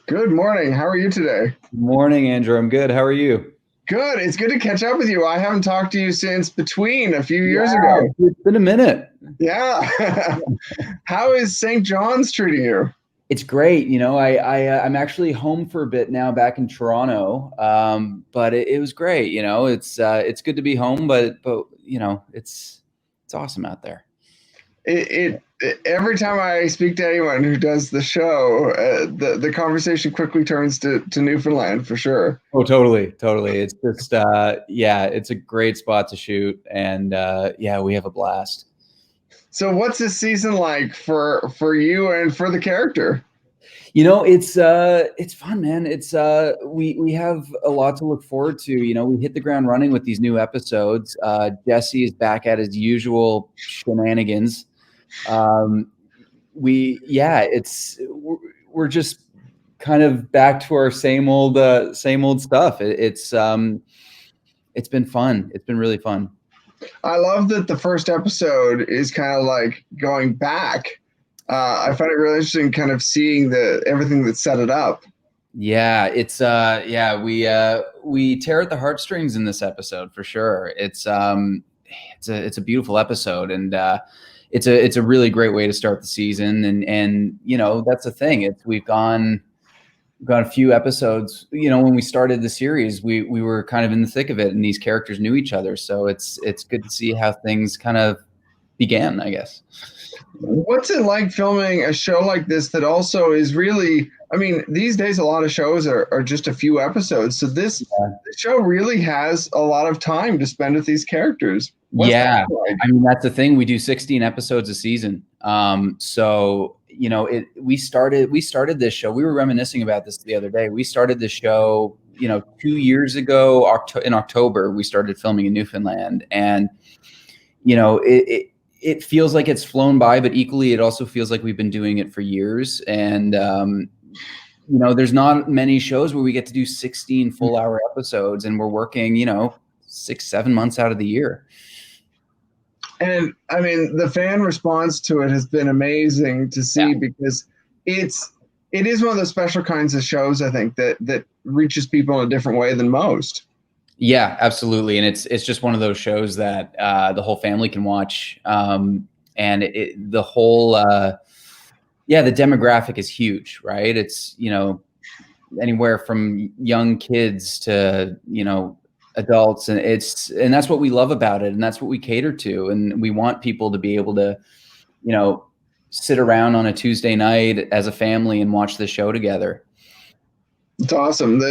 Good morning. How are you today? Morning, Andrew. I'm good. How are you? Good. It's good to catch up with you. I haven't talked to you since between a few years Yeah, ago. it's been a minute. Yeah. How is St. John's treating you? It's great. I'm actually home for a bit now, back in Toronto. But it was great. It's good to be home, but it's awesome out there. Every time I speak to anyone who does the show, the conversation quickly turns to Newfoundland for sure. Oh, totally, totally. It's just yeah, it's a great spot to shoot, and yeah, we have a blast. So what's this season like for you and for the character? It's fun, man. We have a lot to look forward to. We hit the ground running with these new episodes. Jesse is back at his usual shenanigans. We're just kind of back to our same old stuff. It's been fun. It's been really fun. I love that the first episode is kind of like going back. I find it really interesting, kind of seeing everything that set it up. Yeah, we tear at the heartstrings in this episode for sure. It's a beautiful episode, and it's a really great way to start the season. And that's the thing. We've gone a few episodes. When we started the series, we were kind of in the thick of it, and these characters knew each other. So it's good to see how things kind of began, I guess. What's it like filming a show like this that also is really, I mean, these days a lot of shows are just a few episodes. So this show really has a lot of time to spend with these characters. What's Yeah. that like? I mean, that's the thing. We do 16 episodes a season. So we started this show. We were reminiscing about this the other day. We started this show, 2 years ago, in October. We started filming in Newfoundland, and it feels like it's flown by, but equally it also feels like we've been doing it for years. And there's not many shows where we get to do 16 full hour episodes, and we're working 6-7 months out of the year. And I mean, the fan response to it has been amazing to see, because it is one of those special kinds of shows, I think, that reaches people in a different way than most. Yeah, absolutely. And it's just one of those shows that the whole family can watch. And the whole the demographic is huge, right? It's anywhere from young kids to adults, and that's what we love about it, and that's what we cater to. And we want people to be able to sit around on a Tuesday night as a family and watch the show together. It's awesome.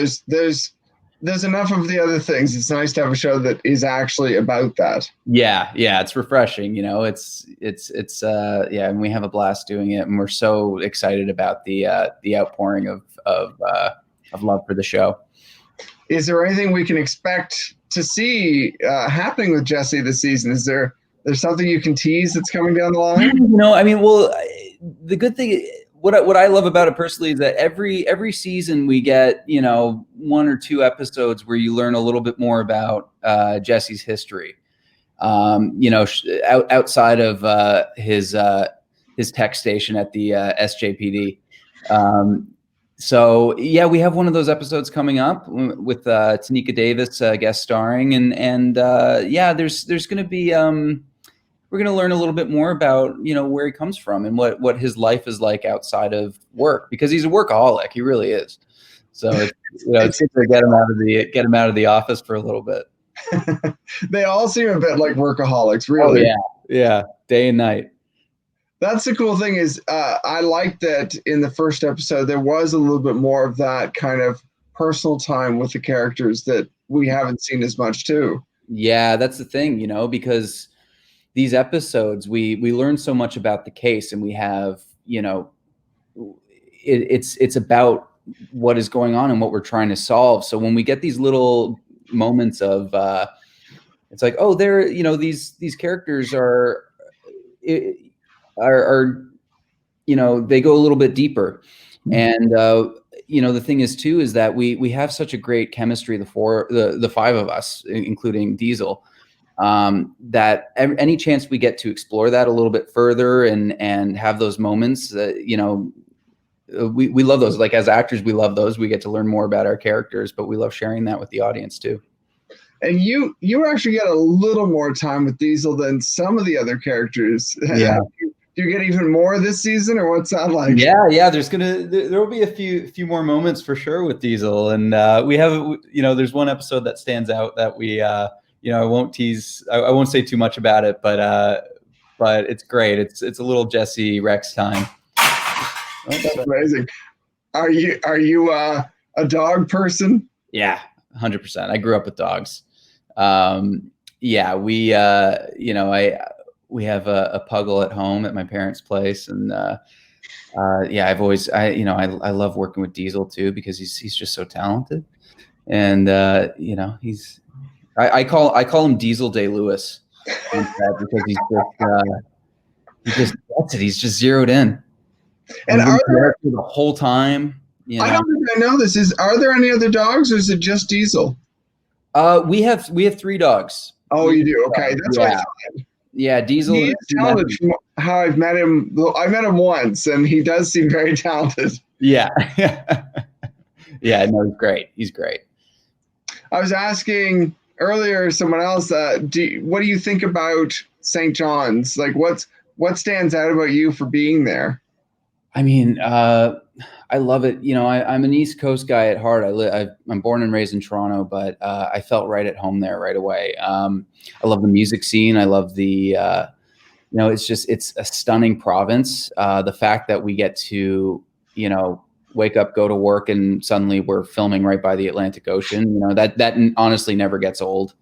There's enough of the other things. It's nice to have a show that is actually about that. Yeah, it's refreshing. And we have a blast doing it, and we're so excited about the outpouring of love for the show. Is there anything we can expect to see happening with Jesse this season? Is there's something you can tease that's coming down the line? The good thing, what I love about it personally, is that every season we get 1 or 2 episodes where you learn a little bit more about Jesse's history. Outside of his tech station at the SJPD. So yeah, we have one of those episodes coming up with Tanika Davis guest starring, and there's going to be we're going to learn a little bit more about where he comes from and what his life is like outside of work, because he's a workaholic. He really is. So it's good to get him out of the office for a little bit. They all seem a bit like workaholics, really. Oh, yeah, day and night. That's the cool thing is I like that in the first episode there was a little bit more of that kind of personal time with the characters that we haven't seen as much too. Yeah, that's the thing, because these episodes we learn so much about the case, and we have it's about what is going on and what we're trying to solve. So when we get these little moments of it's like, oh, they're these characters are they go a little bit deeper. And the thing is too, is that we have such a great chemistry, the 5 of us, including Diesel, that any chance we get to explore that a little bit further and have those moments, we love those. Like as actors, we love those. We get to learn more about our characters, but we love sharing that with the audience too. And you actually get a little more time with Diesel than some of the other characters. Yeah. Do you get even more this season, or what's that like? Yeah. There will be a few more moments for sure with Diesel, and we have, there's one episode that stands out that we, I won't tease. I won't say too much about it, but it's great. It's a little Jesse Rex time. That's amazing. Are you a dog person? Yeah, 100%. I grew up with dogs. Yeah, we have a puggle at home at my parents' place, and yeah, I love working with Diesel too because he's just so talented, and I call him Diesel Day Lewis because he just gets it. He's just zeroed in, and are there the whole time? I don't think I know this. Are there any other dogs, or is it just Diesel? We have 3 dogs. Oh, you do? Okay, that's why. Yeah, Diesel. He is talented. From how I've met him, I met him once, and he does seem very talented. Yeah, yeah. No, he's great. He's great. I was asking earlier someone else, what do you think about St. John's? Like, what stands out about you for being there? I mean, I love it. I'm an East Coast guy at heart. I'm born and raised in Toronto, but I felt right at home there right away. I love the music scene. I love the, it's a stunning province. The fact that we get to, wake up, go to work, and suddenly we're filming right by the Atlantic Ocean. That honestly never gets old.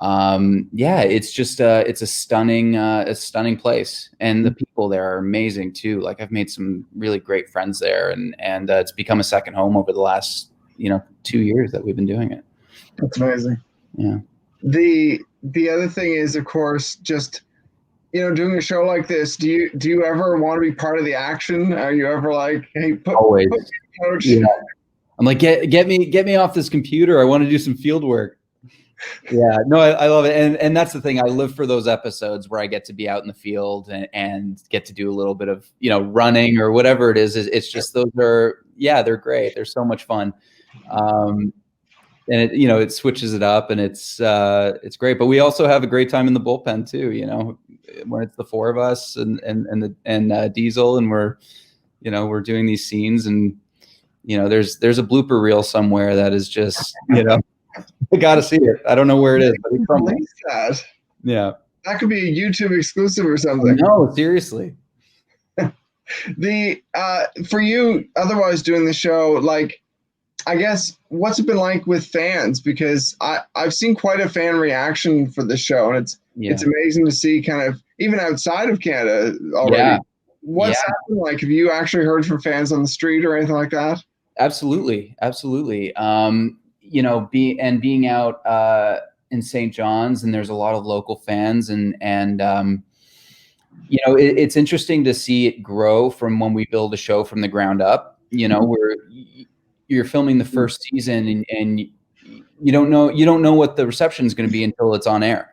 Yeah, it's just it's a stunning place, and the people there are amazing too. Like I've made some really great friends there, and it's become a second home over the last 2 years that we've been doing it. That's amazing. Yeah. The other thing is, of course, just doing a show like this. Do you ever want to be part of the action? Are you ever like, hey, always? Coach. Yeah. I'm like, get me off this computer. I want to do some field work. Yeah, no, I love it. And that's the thing. I live for those episodes where I get to be out in the field and get to do a little bit of, running or whatever it is. It's just, they're great. They're so much fun. And it switches it up, and it's great. But we also have a great time in the bullpen too, when it's the 4 of us and Diesel, and we're doing these scenes, and there's a blooper reel somewhere that is just, I gotta see it. I don't know where it is, but it's from that. Yeah, that could be a YouTube exclusive or something. No, seriously. For you, otherwise doing the show, like, I guess, what's it been like with fans? Because I've seen quite a fan reaction for the show, and it's amazing to see, kind of even outside of Canada already. Yeah. What's that been like? Have you actually heard from fans on the street or anything like that? Absolutely. Being out in St. John's, and there's a lot of local fans, and it's interesting to see it grow from when we build a show from the ground up. Where you're filming the first season, and you don't know what the reception is going to be until it's on air.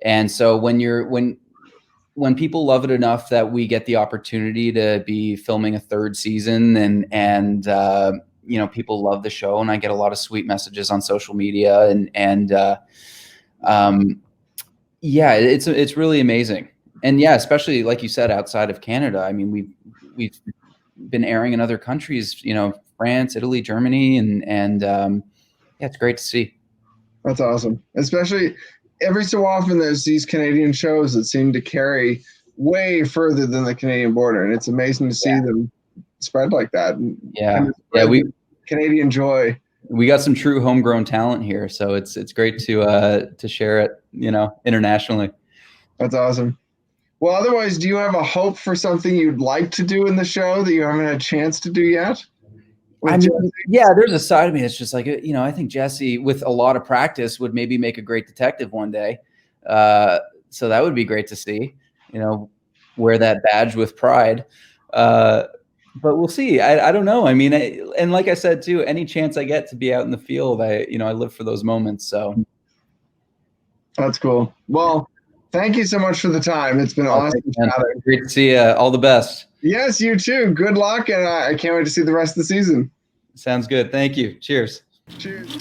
And so when people love it enough that we get the opportunity to be filming a 3rd season, and people love the show, and I get a lot of sweet messages on social media, it's really amazing. And yeah, especially like you said, outside of Canada. I mean, we've been airing in other countries, France, Italy, Germany, and it's great to see. That's awesome. Especially every so often there's these Canadian shows that seem to carry way further than the Canadian border, and it's amazing to see them spread like that. We Canadian joy. We got some true homegrown talent here, so it's great to share it, internationally. That's awesome. Well, otherwise, do you have a hope for something you'd like to do in the show that you haven't had a chance to do yet? There's a side of me that's just like, I think Jesse, with a lot of practice, would maybe make a great detective one day. So that would be great to see, wear that badge with pride. But we'll see. I don't know. I mean, and like I said too, any chance I get to be out in the field, I live for those moments. So that's cool. Well, thank you so much for the time. It's been awesome. Great to see you. All the best. Yes, you too. Good luck, and I can't wait to see the rest of the season. Sounds good. Thank you. Cheers. Cheers.